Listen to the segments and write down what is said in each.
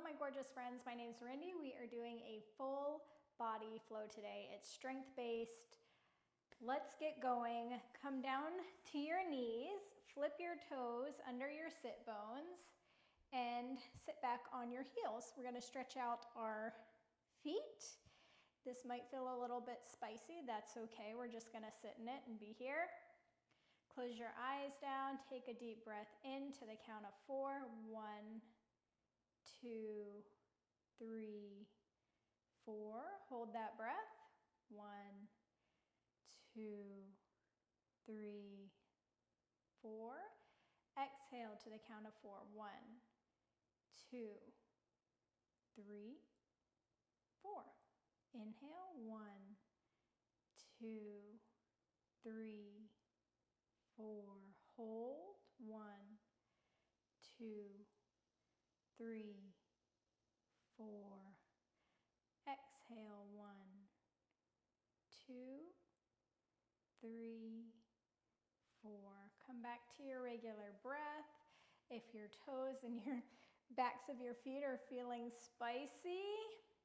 Hello, my gorgeous friends. My name is Randy. We are doing a full body flow today. It's strength-based. Let's get going. Come down to your knees, flip your toes under your sit bones, and sit back on your heels. We're going to stretch out our feet. This might feel a little bit spicy. That's okay. We're just going to sit in it and be here. Close your eyes down. Take a deep breath in to the count of 4. 1, 2, 3, 4. Hold that breath. 1, 2, 3, 4. Exhale to the count of 4. 1, 2, 3, 4. Inhale. 1, 2, 3, 4. Hold. 1, 2, 3, 4. Exhale. 1, 2, 3, 4. Come back to your regular breath. If your toes and your backs of your feet are feeling spicy,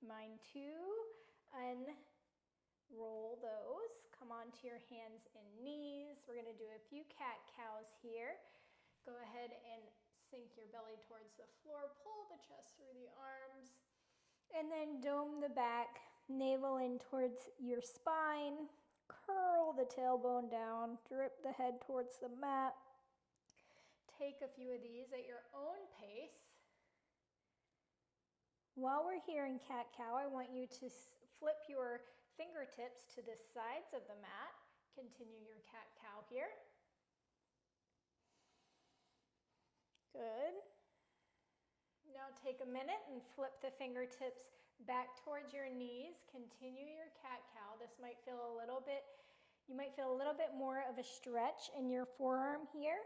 mine too, unroll those. Come onto your hands and knees. We're going to do a few cat-cows here. Go ahead and sink your belly towards the floor. Pull the chest through the arms. And then dome the back, navel in towards your spine. Curl the tailbone down. Drip the head towards the mat. Take a few of these at your own pace. While we're here in cat-cow, I want you to flip your fingertips to the sides of the mat. Continue your cat-cow here. Good. Now take a minute and flip the fingertips back towards your knees. Continue your cat-cow. This might feel a little bit, you might feel a little bit more of a stretch in your forearm here.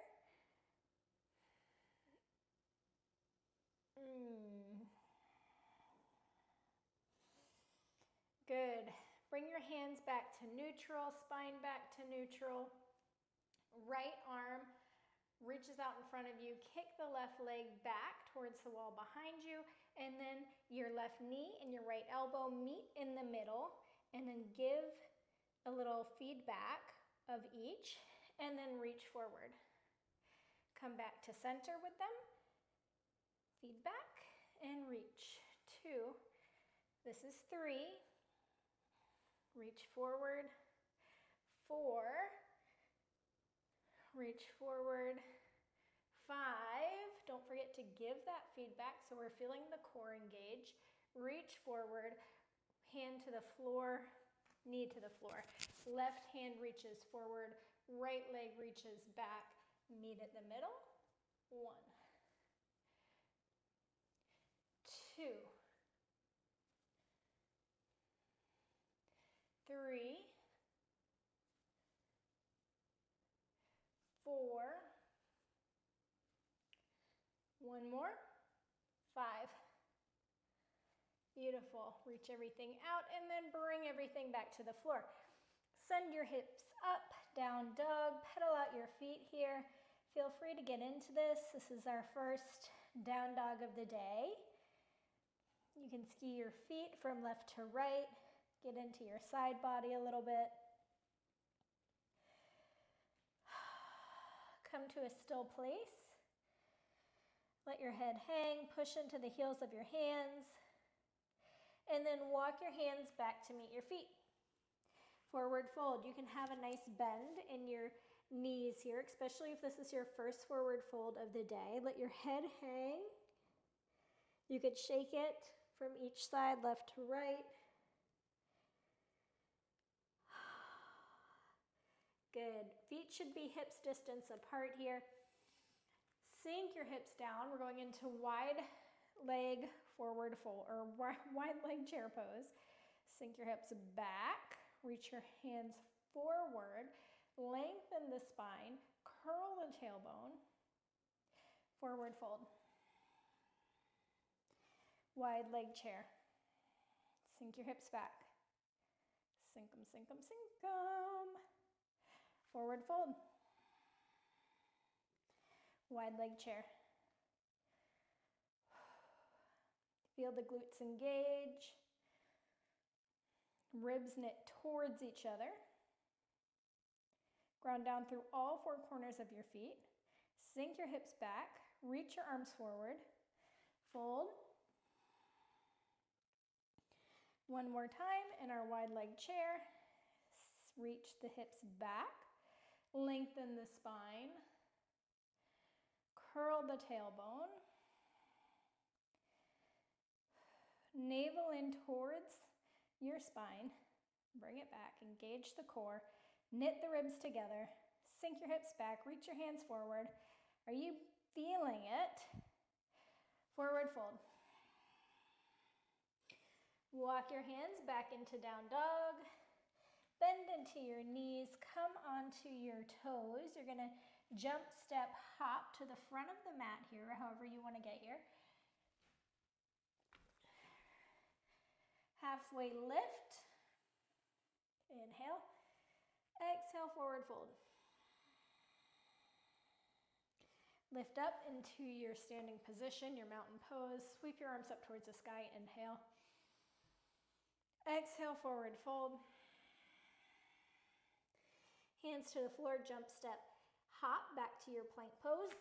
Good. Bring your hands back to neutral, spine back to neutral. Right arm reaches out in front of you. Kick the left leg back towards the wall behind you, and then your left knee and your right elbow meet in the middle, and then give a little feedback of each, and then reach forward. Come back to center with them. Feedback and reach. 2. This is 3. Reach forward. 4. Reach forward. 5. Don't forget to give that feedback so we're feeling the core engage. Reach forward. Hand to the floor. Knee to the floor. Left hand reaches forward. Right leg reaches back. Meet at the middle. 1. 2. 3. 4. 1 more. 5. Beautiful. Reach everything out and then bring everything back to the floor. Send your hips up, down dog. Pedal out your feet here. Feel free to get into this. This is our first down dog of the day. You can ski your feet from left to right. Get into your side body a little bit. Come to a still place. Let your head hang. Push into the heels of your hands. And then walk your hands back to meet your feet. Forward fold. You can have a nice bend in your knees here, especially if this is your first forward fold of the day. Let your head hang. You could shake it from each side, left to right. Good. Feet should be hips distance apart here. Sink your hips down. We're going into wide leg forward fold or wide leg chair pose. Sink your hips back. Reach your hands forward. Lengthen the spine. Curl the tailbone. Forward fold. Wide leg chair. Sink your hips back. Sink them, sink them, sink them. Forward fold. Wide leg chair. Feel the glutes engage. Ribs knit towards each other. Ground down through all four corners of your feet. Sink your hips back. Reach your arms forward. Fold. One more time in our wide leg chair. Reach the hips back. Lengthen the spine. Curl the tailbone. Navel in towards your spine. Bring it back. Engage the core. Knit the ribs together. Sink your hips back. Reach your hands forward. Are you feeling it? Forward fold. Walk your hands back into down dog. Bend into your knees. Come onto your toes. You're going to jump, step, hop to the front of the mat here, however you want to get here. Halfway lift. Inhale. Exhale, forward fold. Lift up into your standing position, your mountain pose. Sweep your arms up towards the sky. Inhale. Exhale, forward fold. Hands to the floor, jump, step, hop back to your plank pose.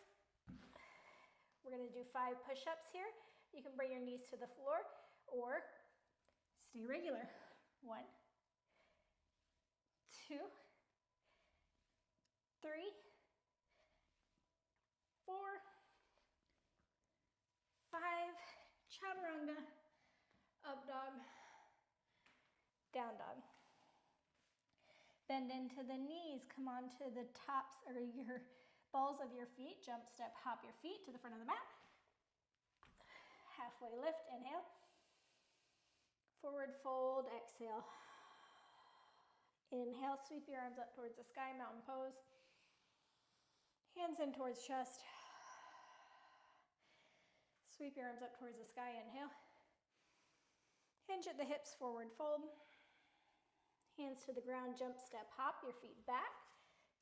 We're going to do 5 push-ups here. You can bring your knees to the floor or stay regular. 1, 2, 3, 4, 5, chaturanga, up dog, down dog. Bend into the knees, come onto the tops or your balls of your feet, jump, step, hop your feet to the front of the mat. Halfway lift, inhale. Forward fold, exhale. Inhale, sweep your arms up towards the sky, mountain pose. Hands in towards chest. Sweep your arms up towards the sky, inhale. Hinge at the hips, forward fold. Hands to the ground, jump, step, hop your feet back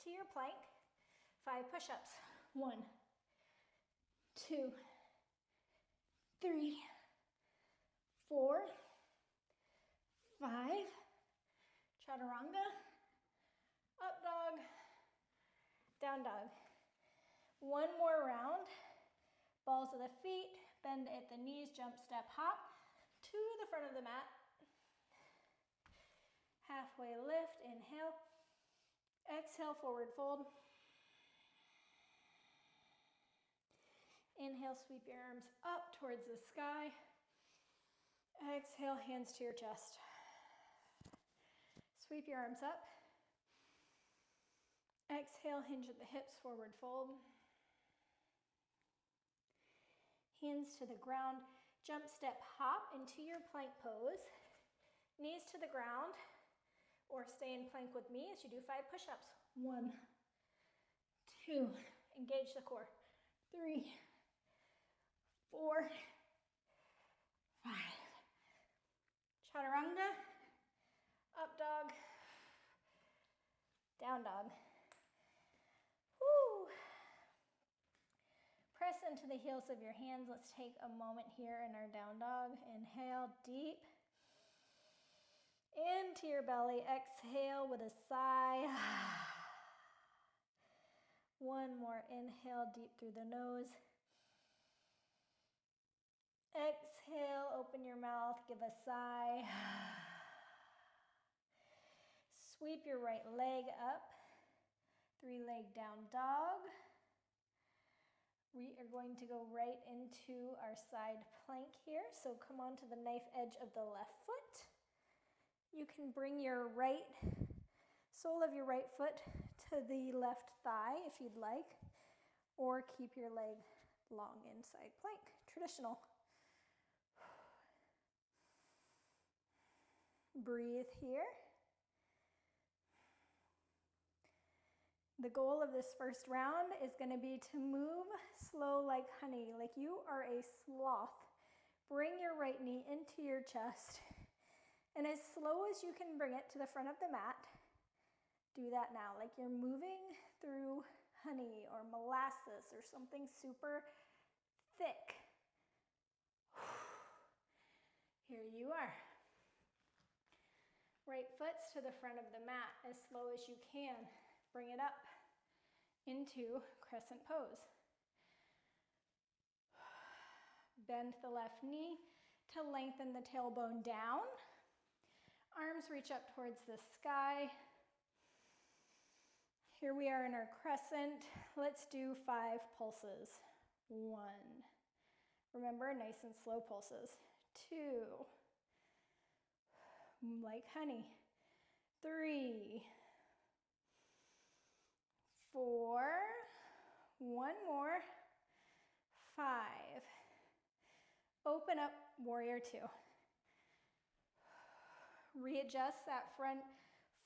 to your plank. 5 push-ups. 1, 2, 3, 4, 5. Chaturanga, up dog, down dog. One more round. Balls of the feet, bend at the knees, jump, step, hop to the front of the mat. Halfway lift, inhale. Exhale, forward fold. Inhale, sweep your arms up towards the sky. Exhale, hands to your chest. Sweep your arms up. Exhale, hinge at the hips, forward fold. Hands to the ground. Jump, step, hop into your plank pose. Knees to the ground. Or stay in plank with me as you do 5 push-ups. 1, 2, engage the core. 3, 4, 5. Chaturanga, up dog, down dog. Woo. Press into the heels of your hands. Let's take a moment here in our down dog. Inhale deep. Into your belly, exhale with a sigh. One more inhale deep through the nose. Exhale, open your mouth, give a sigh. Sweep your right leg up. 3-leg down dog. We are going to go right into our side plank here. So come onto the knife edge of the left foot. You can bring your right sole of your right foot to the left thigh if you'd like, or keep your leg long inside plank, traditional. Breathe here. The goal of this first round is going to be to move slow like honey, like you are a sloth. Bring your right knee into your chest. And as slow as you can bring it to the front of the mat, do that now, like you're moving through honey or molasses or something super thick. you are. Right foot's to the front of the mat as slow as you can. Bring it up into crescent pose. Bend the left knee to lengthen the tailbone down. Arms reach up towards the sky. Here we are in our crescent. Let's do 5 pulses. 1. Remember, nice and slow pulses. 2. Like honey. 3. 4. 1 more. 5. Open up, warrior 2. Readjust that front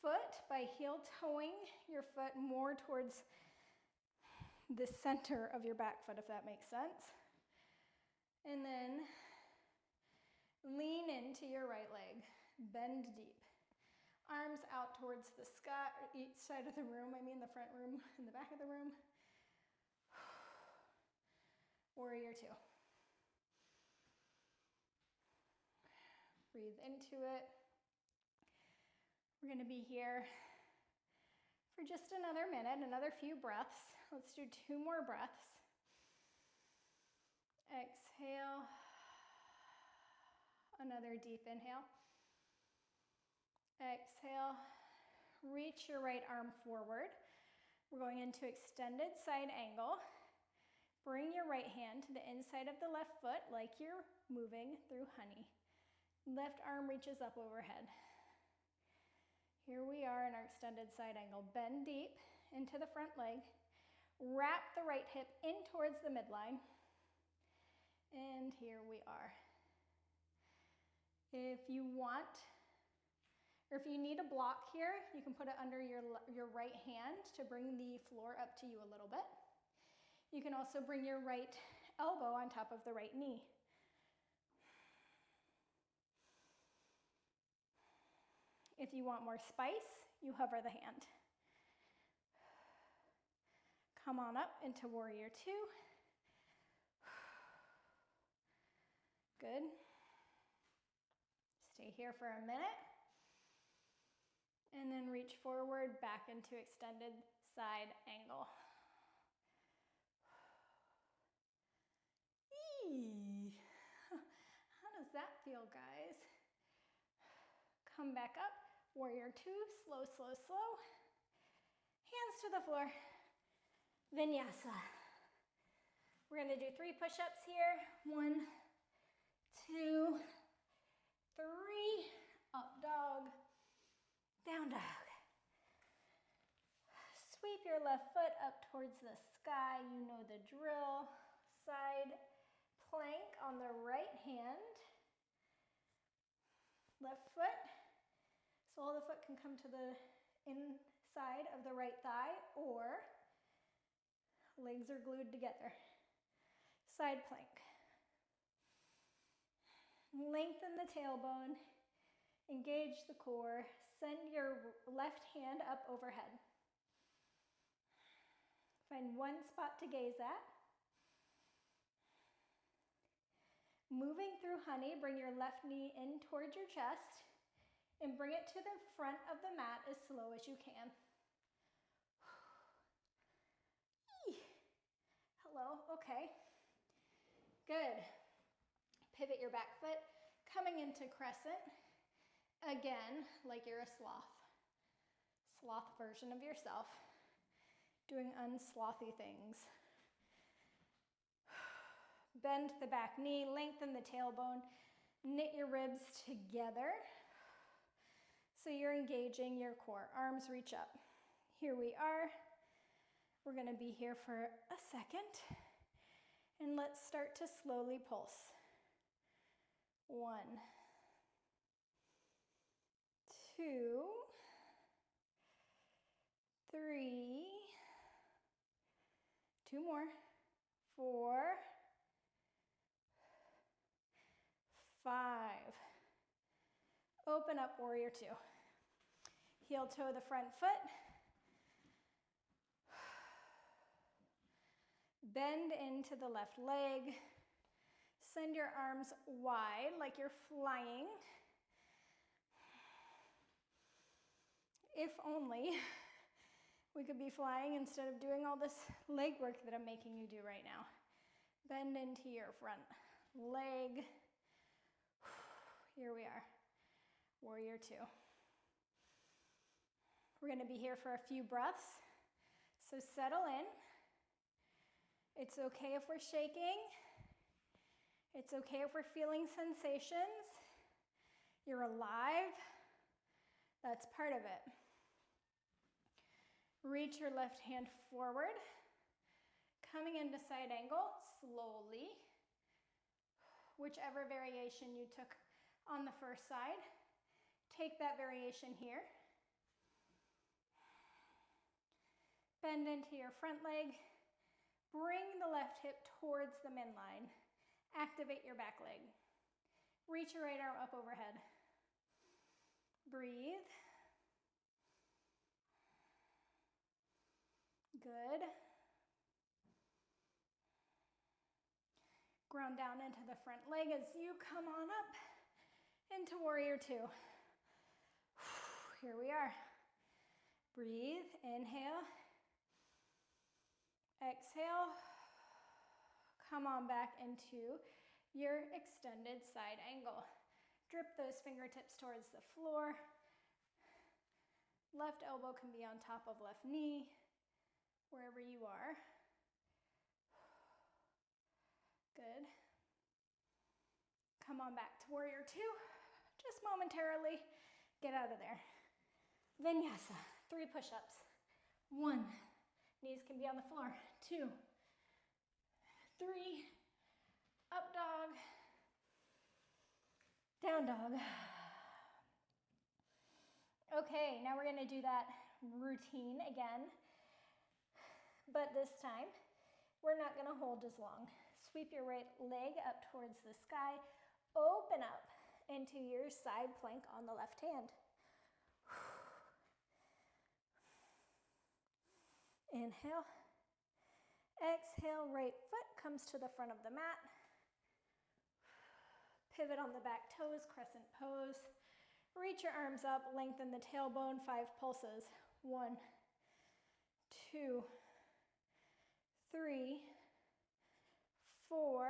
foot by heel toeing your foot more towards the center of your back foot, if that makes sense. And then lean into your right leg. Bend deep. Arms out towards the sky, each side of the room, I mean the front room and the back of the room. Warrior 2. Breathe into it. We're going to be here for just another minute, another few breaths. Let's do 2 more breaths. Exhale. Another deep inhale. Exhale. Reach your right arm forward. We're going into extended side angle. Bring your right hand to the inside of the left foot like you're moving through honey. Left arm reaches up overhead. Here we are in our extended side angle. Bend deep into the front leg. Wrap the right hip in towards the midline. And here we are. If you want, or if you need a block here, you can put it under your right hand to bring the floor up to you a little bit. You can also bring your right elbow on top of the right knee. If you want more spice, you hover the hand. Come on up into warrior 2. Good. Stay here for a minute. And then reach forward back into extended side angle. Eee. How does that feel, guys? Come back up. Warrior 2, slow, slow, slow. Hands to the floor. Vinyasa. We're going to do 3 push-ups here. 1, 2, 3. Up dog. Down dog. Sweep your left foot up towards the sky. You know the drill. Side plank on the right hand. Left foot. Sole of the foot can come to the inside of the right thigh, or legs are glued together. Side plank. Lengthen the tailbone. Engage the core. Send your left hand up overhead. Find one spot to gaze at. Moving through honey, bring your left knee in towards your chest. And bring it to the front of the mat as slow as you can. Hello, okay. Good. Pivot your back foot, coming into crescent. Again, like you're a sloth. Sloth version of yourself. Doing unslothy things. Bend the back knee, lengthen the tailbone, knit your ribs together. So you're engaging your core. Arms reach up. Here we are. We're going to be here for a second. And let's start to slowly pulse. 1, 2, 3, 2 more, 4, 5. Open up, warrior 2. Heel toe the front foot. Bend into the left leg. Send your arms wide like you're flying. If only we could be flying instead of doing all this leg work that I'm making you do right now. Bend into your front leg. Here we are, warrior two. We're gonna be here for a few breaths, so settle in. It's okay if we're shaking. It's okay if we're feeling sensations. You're alive. That's part of it. Reach your left hand forward. Coming into side angle, slowly. Whichever variation you took on the first side, take that variation here. Bend into your front leg. Bring the left hip towards the midline. Activate your back leg. Reach your right arm up overhead. Breathe. Good. Ground down into the front leg as you come on up into warrior two. Here we are. Breathe, inhale. Exhale. Come on back into your extended side angle. Drip those fingertips towards the floor. Left elbow can be on top of left knee, wherever you are. Good. Come on back to warrior two, just momentarily. Get out of there. Vinyasa, 3 push-ups. 1, knees can be on the floor. 2, 3, up dog, down dog. Okay, now we're gonna do that routine again, but this time, we're not gonna hold as long. Sweep your right leg up towards the sky, open up into your side plank on the left hand. Inhale. Exhale, right foot comes to the front of the mat. Pivot on the back toes, crescent pose. Reach your arms up, lengthen the tailbone, 5 pulses. 1, 2, 3, 4,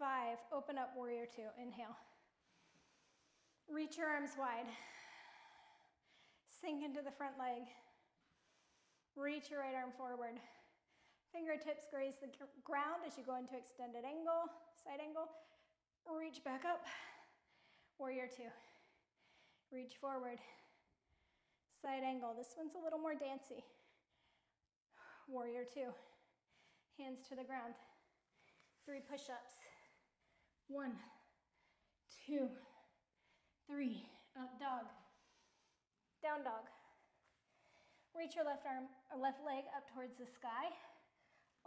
5. Open up, warrior two. Inhale. Reach your arms wide. Sink into the front leg. Reach your right arm forward. Fingertips graze the ground as you go into extended angle, side angle. Reach back up. Warrior two. Reach forward. Side angle. This one's a little more dancey. Warrior two. Hands to the ground. 3 push-ups. 1, 2, 3. Up dog. Down dog. Reach your left arm or left leg up towards the sky.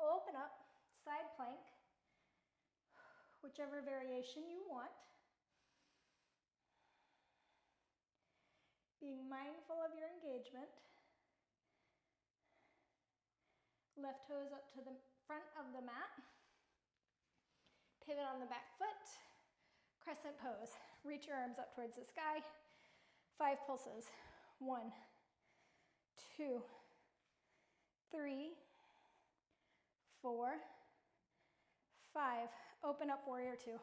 Open up, side plank, whichever variation you want. Being mindful of your engagement. Left toes up to the front of the mat. Pivot on the back foot. Crescent pose. Reach your arms up towards the sky. 5 pulses. 1, 2, 3, 4, 5. Open up, warrior two.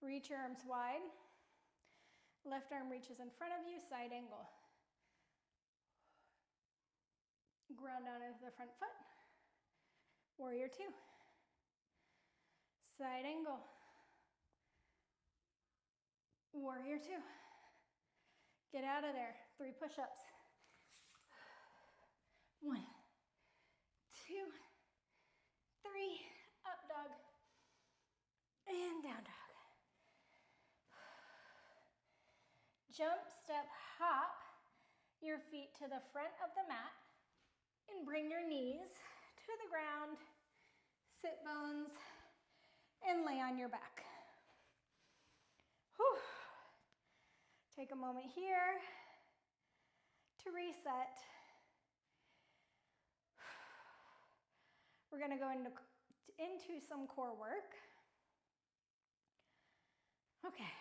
Reach your arms wide. Left arm reaches in front of you, side angle. Ground down into the front foot. Warrior two. Side angle. Warrior two. Get out of there. 3 push-ups. 1, 2, 3. Up dog. And down dog. Jump, step, hop your feet to the front of the mat and bring your knees to the ground. Sit bones and lay on your back. Whew. Take a moment here to reset. We're gonna go into some core work. Okay,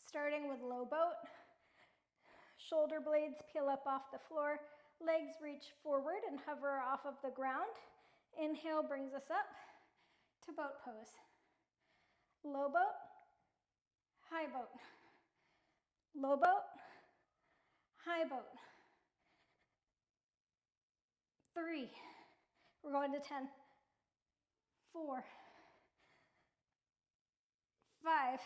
starting with low boat. Shoulder blades peel up off the floor. Legs reach forward and hover off of the ground. Inhale brings us up to boat pose. Low boat, high boat. Low boat, high boat. 3, we're going to 10. 4, 5,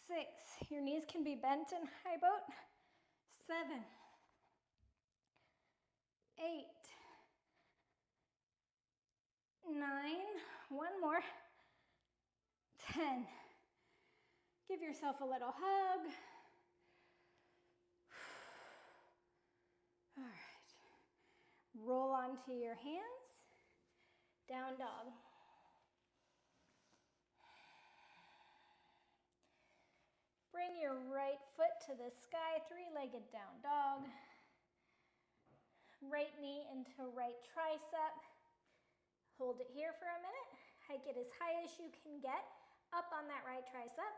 6, your knees can be bent in high boat. 7, 8, 9, one more. 10. Give yourself a little hug. All right. Roll onto your hands. Down dog. Bring your right foot to the sky, three-legged down dog. Right knee into right tricep. Hold it here for a minute. Hike it as high as you can get up on that right tricep.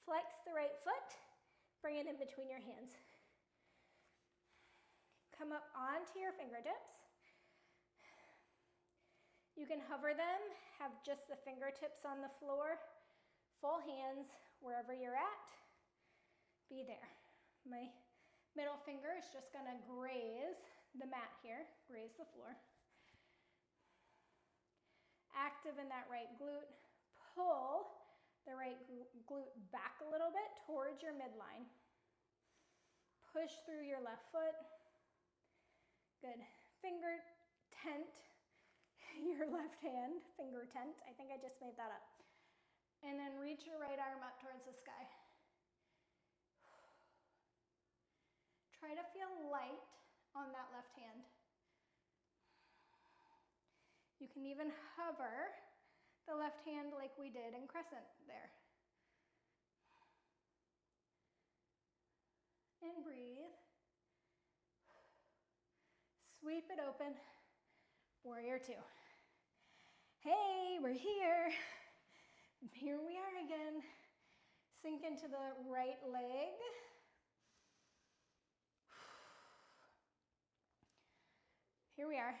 Flex the right foot. Bring it in between your hands. Come up onto your fingertips. You can hover them, have just the fingertips on the floor, full hands, wherever you're at, be there. My middle finger is just gonna graze the mat here, graze the floor. Active in that right glute. Pull the right glute back a little bit towards your midline. Push through your left foot. Good. Finger tent your left hand, finger tent. I think I just made that up. And then reach your right arm up towards the sky. Try to feel light on that left hand. You can even hover the left hand like we did in crescent there. And breathe. Sweep it open. Warrior 2. Hey, we're here. Here we are again. Sink into the right leg. Here we are.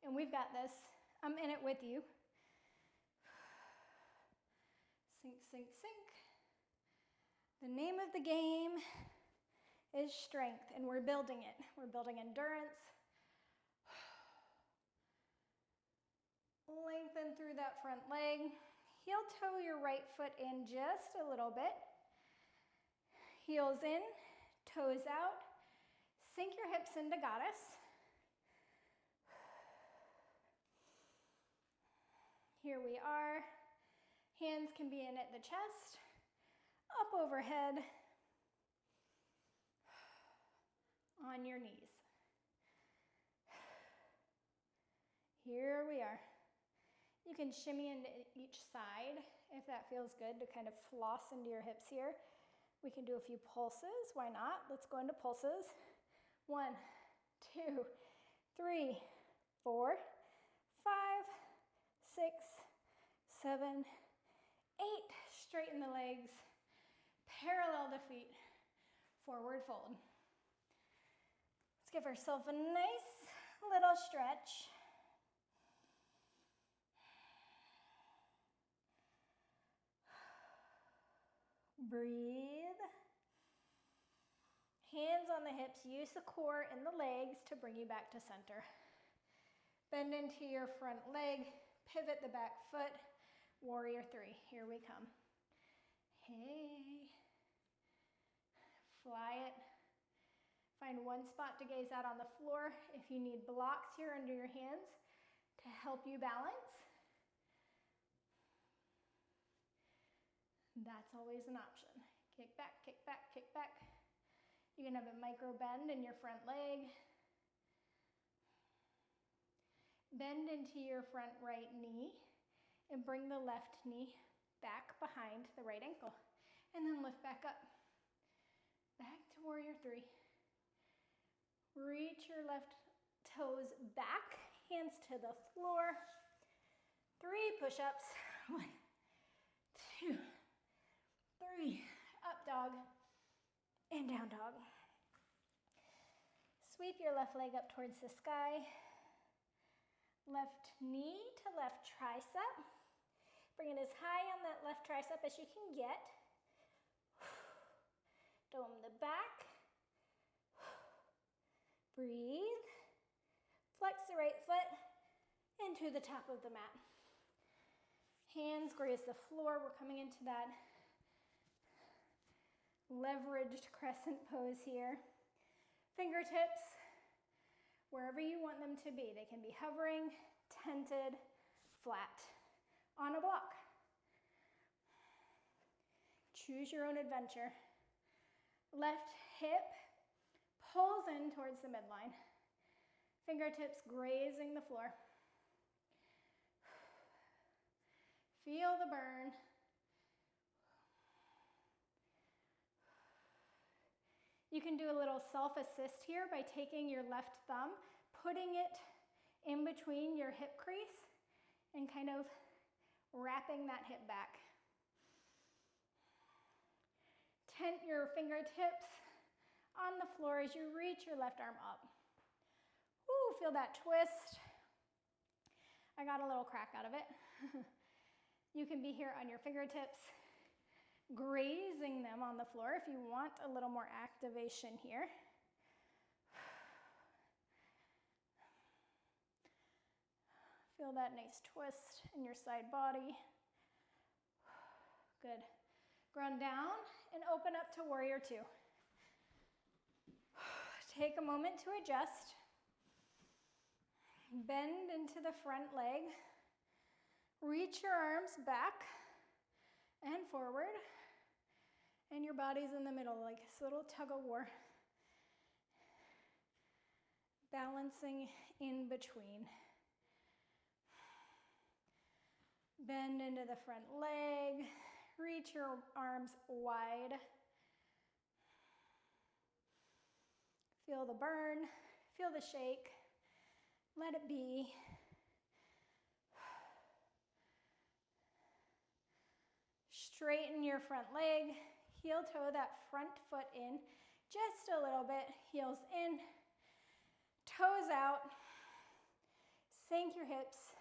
And we've got this. I'm in it with you. Sink, sink, sink. The name of the game is strength, and we're building it. We're building endurance. Lengthen through that front leg. Heel toe your right foot in just a little bit. Heels in, toes out. Sink your hips into goddess. Here we are. Hands can be in at the chest, up overhead, on your knees. Here we are. You can shimmy into each side if that feels good to kind of floss into your hips here. We can do a few pulses. Why not? Let's go into pulses. 1, 2, 3, 4, 5, 6, 7, 8. Straighten the legs. Parallel the feet. Forward fold. Let's give ourselves a nice little stretch. Breathe. Hands on the hips. Use the core and the legs to bring you back to center. Bend into your front leg. Pivot the back foot. Warrior 3. Here we come. Hey. Fly it. Find one spot to gaze out on the floor. If you need blocks here under your hands to help you balance, that's always an option. Kick back, kick back, kick back. You can have a micro bend in your front leg. Bend into your front right knee and bring the left knee back behind the right ankle. And then lift back up. Back to warrior 3. Reach your left toes back, hands to the floor. 3 push-ups. 1, 2, 3. Up dog and down dog. Sweep your left leg up towards the sky. Left knee to left tricep. Bring it as high on that left tricep as you can get. Dome the back. Breathe. Flex the right foot into the top of the mat. Hands graze the floor. We're coming into that leveraged crescent pose here. Fingertips, wherever you want them to be. They can be hovering, tented, flat, on a block. Choose your own adventure. Left hip pulls in towards the midline. Fingertips grazing the floor. Feel the burn. You can do a little self-assist here by taking your left thumb, putting it in between your hip crease, and kind of wrapping that hip back. Tent your fingertips on the floor as you reach your left arm up. Ooh, feel that twist. I got a little crack out of it. You can be here on your fingertips, grazing them on the floor if you want a little more activation here. Feel that nice twist in your side body. Good. Ground down and open up to warrior 2. Take a moment to adjust. Bend into the front leg. Reach your arms back and forward. And your body's in the middle, like this little tug of war. Balancing in between. Bend into the front leg. Reach your arms wide. Feel the burn. Feel the shake. Let it be. Straighten your front leg. Heel toe that front foot in just a little bit. Heels in. Toes out. Sink your hips.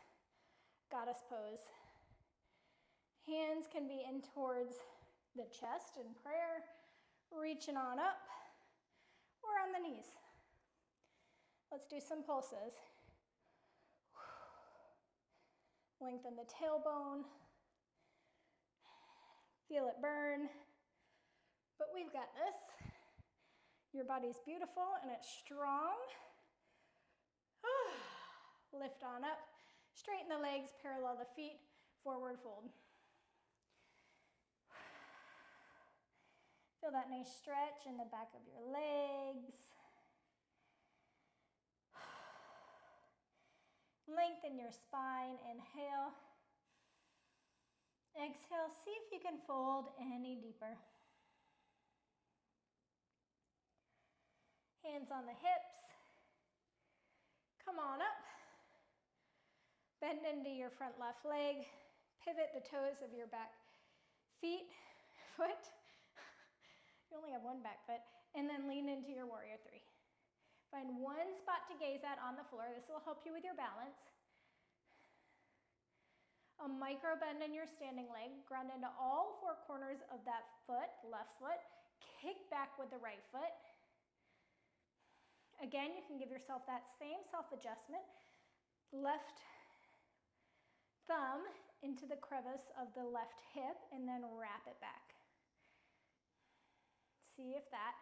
Goddess pose. Hands can be in towards the chest in prayer. Reaching on up or on the knees. Let's do some pulses. Lengthen the tailbone. Feel it burn. But we've got this. Your body's beautiful and it's strong. Lift on up. Straighten the legs, parallel the feet, forward fold. Feel that nice stretch in the back of your legs. Lengthen your spine, inhale. Exhale, see if you can fold any deeper. Hands on the hips. Come on up. Bend into your front left leg. Pivot the toes of your back foot. You only have one back foot. And then lean into your warrior 3. Find one spot to gaze at on the floor. This will help you with your balance. A micro bend in your standing leg. Ground into all 4 corners of that foot, left foot. Kick back with the right foot. Again, you can give yourself that same self-adjustment. Left thumb into the crevice of the left hip and then wrap it back. See if that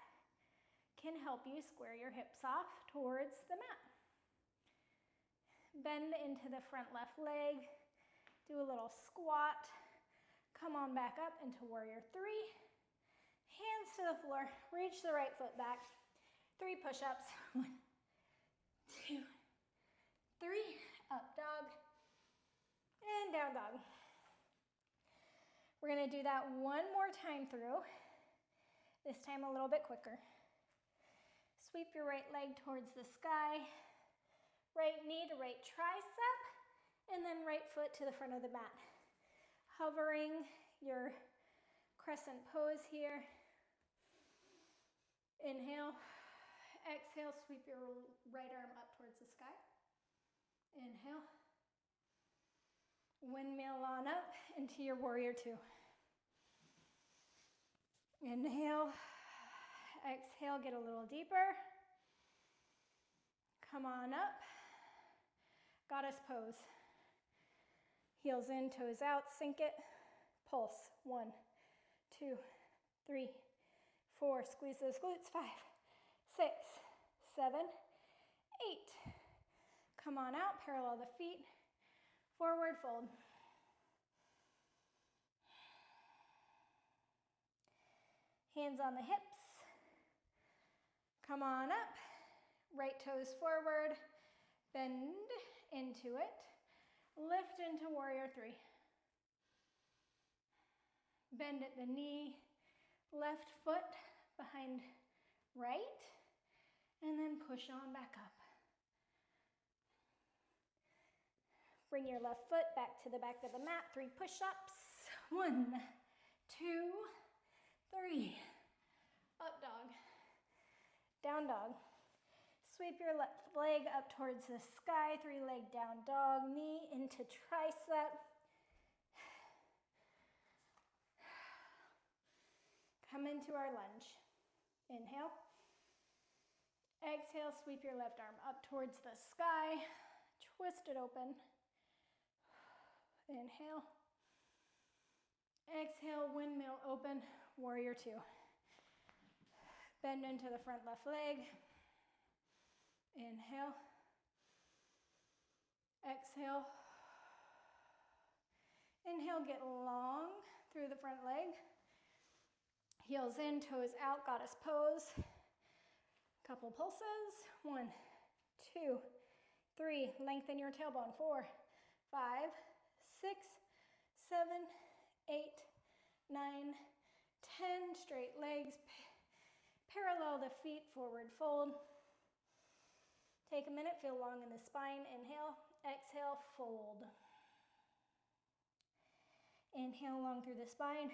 can help you square your hips off towards the mat. Bend into the front left leg. Do a little squat. Come on back up into warrior 3. Hands to the floor. Reach the right foot back. 3 push-ups. 1, 2, 3. Up dog. And down dog. We're going to do that one more time through. This time a little bit quicker. Sweep your right leg towards the sky. Right knee to right tricep, and then right foot to the front of the mat. Hovering your crescent pose here. Inhale, exhale, sweep your right arm up towards the sky. Inhale. Windmill on up into your warrior two. Inhale, exhale, get a little deeper. Come on up. Goddess pose. Heels in, toes out, sink it. Pulse. 1, 2, 3, 4. Squeeze those glutes. 5, 6, 7, 8. Come on out, parallel the feet. Forward fold. Hands on the hips. Come on up. Right toes forward. Bend into it. Lift into warrior three. Bend at the knee. Left foot behind right. And then push on back up. Bring your left foot back to the back of the mat. 3 push-ups. 1, 2, 3. Up dog. Down dog. Sweep your left leg up towards the sky. 3-leg down dog. Knee into tricep. Come into our lunge. Inhale. Exhale, sweep your left arm up towards the sky. Twist it open. Inhale. Exhale, windmill open, warrior two. Bend into the front left leg. Inhale. Exhale. Inhale, get long through the front leg. Heels in, toes out, goddess pose. Couple pulses. 1, 2, 3. Lengthen your tailbone. 4, 5, 6, 7, 8, 9, 10. Straight legs. Parallel the feet, forward fold. Take a minute, feel long in the spine. Inhale, exhale, fold. Inhale long through the spine.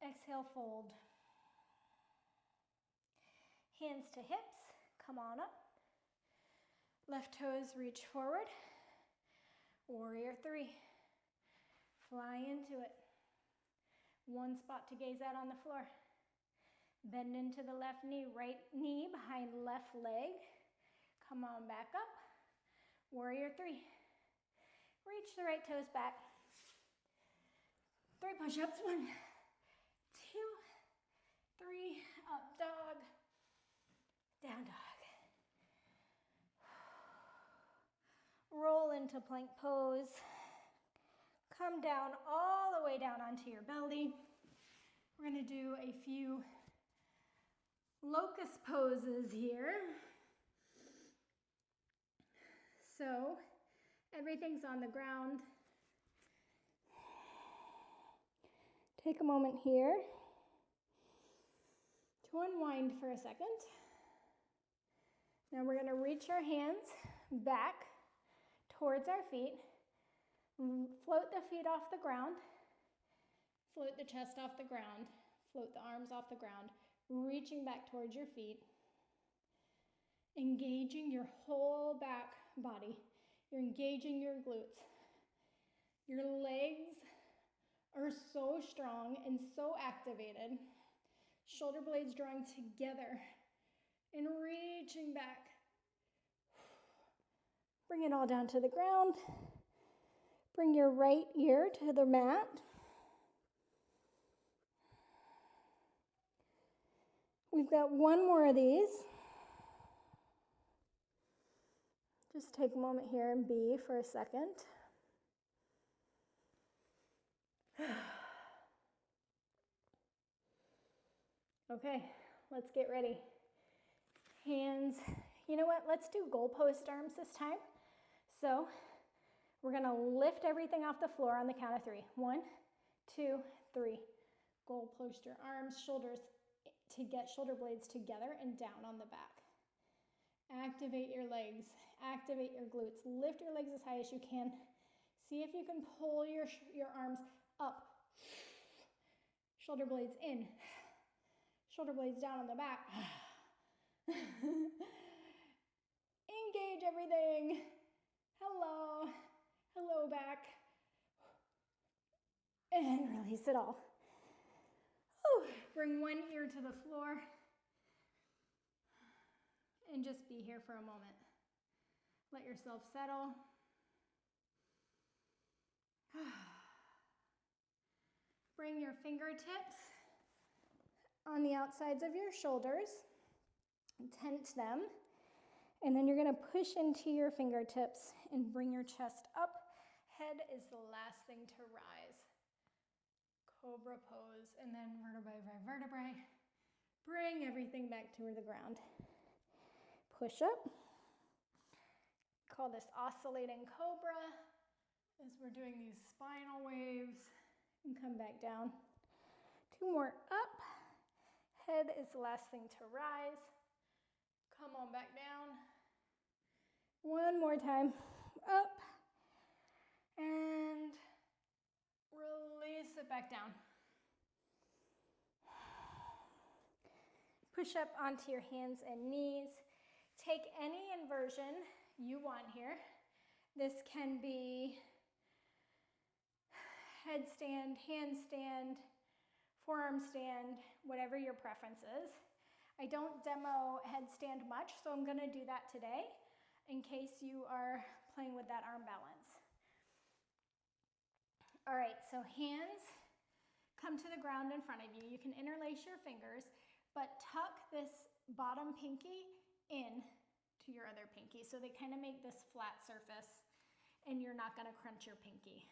Exhale, fold. Hands to hips, come on up. Left toes reach forward. Warrior three. Fly into it. One spot to gaze at on the floor. Bend into the left knee, right knee behind left leg. Come on back up. Warrior three. Reach the right toes back. 3 push-ups. 1, 2, 3. Up dog. Down dog. Roll into plank pose. Come down all the way down onto your belly. We're going to do a few locust poses here. So everything's on the ground. Take a moment here to unwind for a second. Now we're going to reach our hands back towards our feet. Float the feet off the ground. Float the chest off the ground. Float the arms off the ground. Reaching back towards your feet. Engaging your whole back body. You're engaging your glutes. Your legs are so strong and so activated. Shoulder blades drawing together and reaching back. Bring it all down to the ground. Bring your right ear to the mat. We've got one more of these. Just take a moment here and be for a second. Okay, let's get ready. Hands, you know what? Let's do goalpost arms this time. So we're gonna lift everything off the floor on the count of 3. 1, 2, 3. Goalpost your arms, shoulders to get shoulder blades together and down on the back. Activate your legs, activate your glutes. Lift your legs as high as you can. See if you can pull your arms up. Shoulder blades in. Shoulder blades down on the back. Engage everything. Hello. Hello, back. And release it all. Whew. Bring one ear to the floor. And just be here for a moment. Let yourself settle. Bring your fingertips on the outsides of your shoulders. Tent them. And then you're going to push into your fingertips and bring your chest up. Head is the last thing to rise. Cobra pose, and then vertebrae by vertebrae. Bring everything back to the ground. Push up. Call this oscillating cobra as we're doing these spinal waves. And come back down. 2 more up. Head is the last thing to rise. Come on back down. 1 more time. Up. And release it back down. Push up onto your hands and knees. Take any inversion you want here. This can be headstand, handstand, forearm stand, whatever your preference is. I don't demo headstand much, so I'm going to do that today in case you are playing with that arm balance. All right, so hands come to the ground in front of you. You can interlace your fingers, but tuck this bottom pinky in to your other pinky so they kind of make this flat surface and you're not going to crunch your pinky.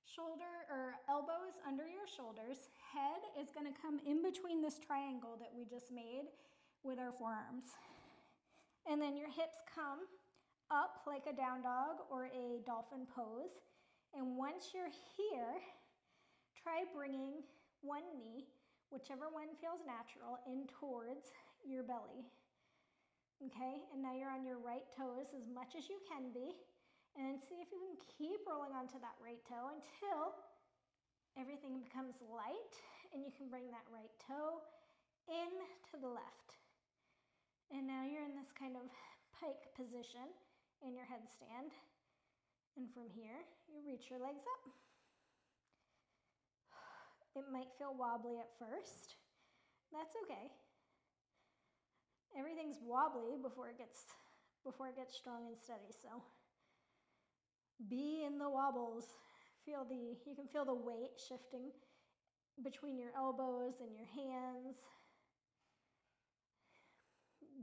Shoulder or elbows under your shoulders. Head is going to come in between this triangle that we just made with our forearms. And then your hips come up like a down dog or a dolphin pose. And once you're here, try bringing one knee, whichever one feels natural, in towards your belly. Okay, and now you're on your right toes as much as you can be. And see if you can keep rolling onto that right toe until everything becomes light and you can bring that right toe in to the left. And now you're in this kind of pike position in your headstand. And from here, you reach your legs up. It might feel wobbly at first. That's okay. Everything's wobbly before it gets strong and steady, so be in the wobbles. You can feel the weight shifting between your elbows and your hands.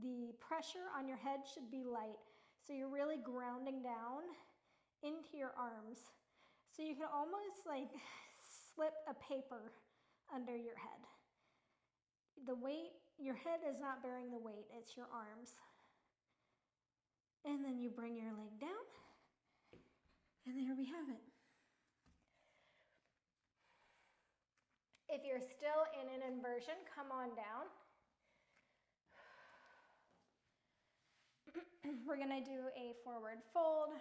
The pressure on your head should be light, so you're really grounding down into your arms. So you can almost like slip a paper under your head. The weight, your head is not bearing the weight, it's your arms. And then you bring your leg down. And there we have it. If you're still in an inversion, come on down. We're going to do a forward fold,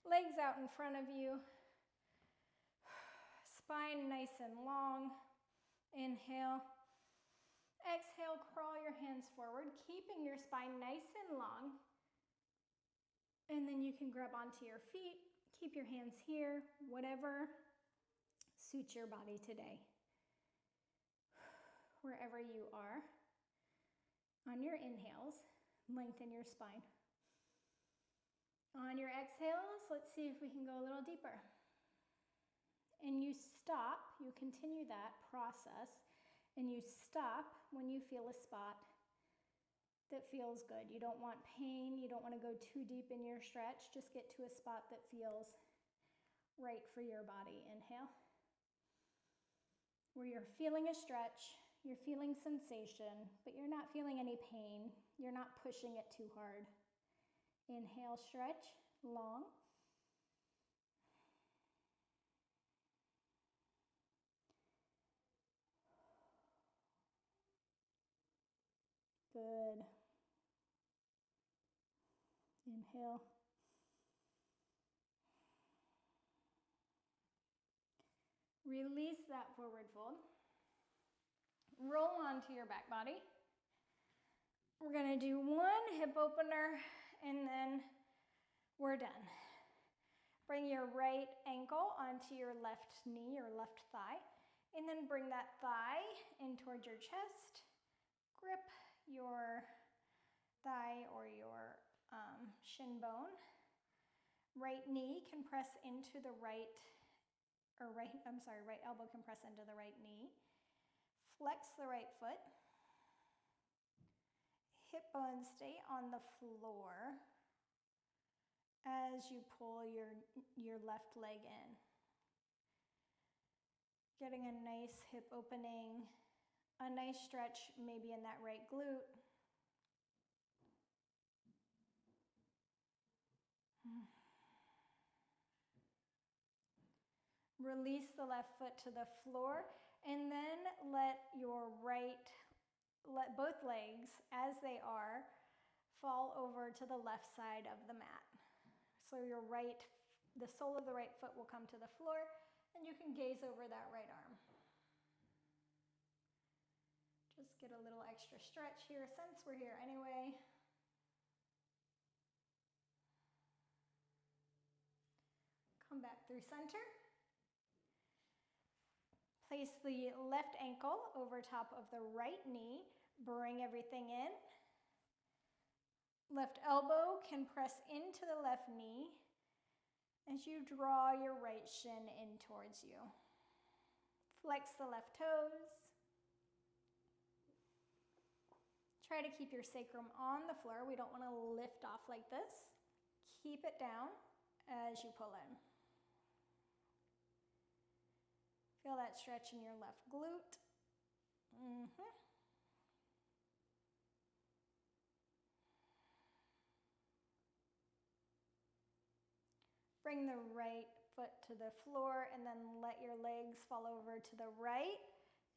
legs out in front of you, spine nice and long. Inhale. Exhale, crawl your hands forward, keeping your spine nice and long. And then you can grab onto your feet. Keep your hands here, whatever suits your body today. Wherever you are. On your inhales, lengthen your spine. On your exhales, let's see if we can go a little deeper. And you stop, you continue that process, and you stop when you feel a spot that feels good. You don't want pain, you don't want to go too deep in your stretch, just get to a spot that feels right for your body. Inhale. Where you're feeling a stretch, you're feeling sensation, but you're not feeling any pain. You're not pushing it too hard. Inhale, stretch, long. Good. Inhale. Release that forward fold. Roll onto your back body. We're gonna do one hip opener and then we're done. Bring your right ankle onto your left knee, your left thigh, and then bring that thigh in towards your chest. Grip your thigh or your shin bone. Right knee can press into the right elbow can press into the right knee. Flex the right foot. Hip bones stay on the floor as you pull your left leg in. Getting a nice hip opening, a nice stretch maybe in that right glute. Release the left foot to the floor and then let both legs, as they are, fall over to the left side of the mat. So the sole of the right foot will come to the floor and you can gaze over that right arm. Just get a little extra stretch here since we're here anyway. Come back through center. Place the left ankle over top of the right knee. Bring everything in. Left elbow can press into the left knee as you draw your right shin in towards you. Flex the left toes. Try to keep your sacrum on the floor. We don't want to lift off like this. Keep it down as you pull in. Feel that stretch in your left glute. Bring the right foot to the floor and then let your legs fall over to the right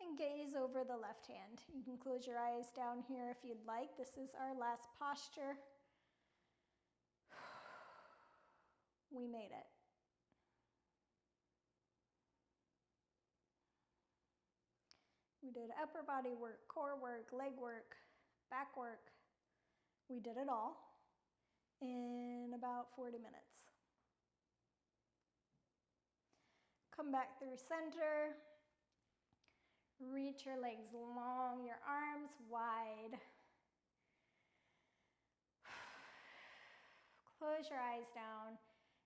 and gaze over the left hand. You can close your eyes down here if you'd like. This is our last posture. We made it. We did upper body work, core work, leg work, back work. We did it all in about 40 minutes. Come back through center. Reach your legs long, your arms wide. Close your eyes down.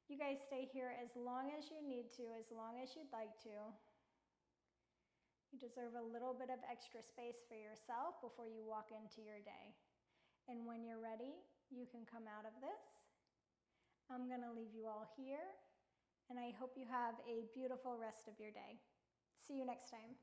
You guys stay here as long as you need to, as long as you'd like to. You deserve a little bit of extra space for yourself before you walk into your day. And when you're ready, you can come out of this. I'm going to leave you all here, and I hope you have a beautiful rest of your day. See you next time.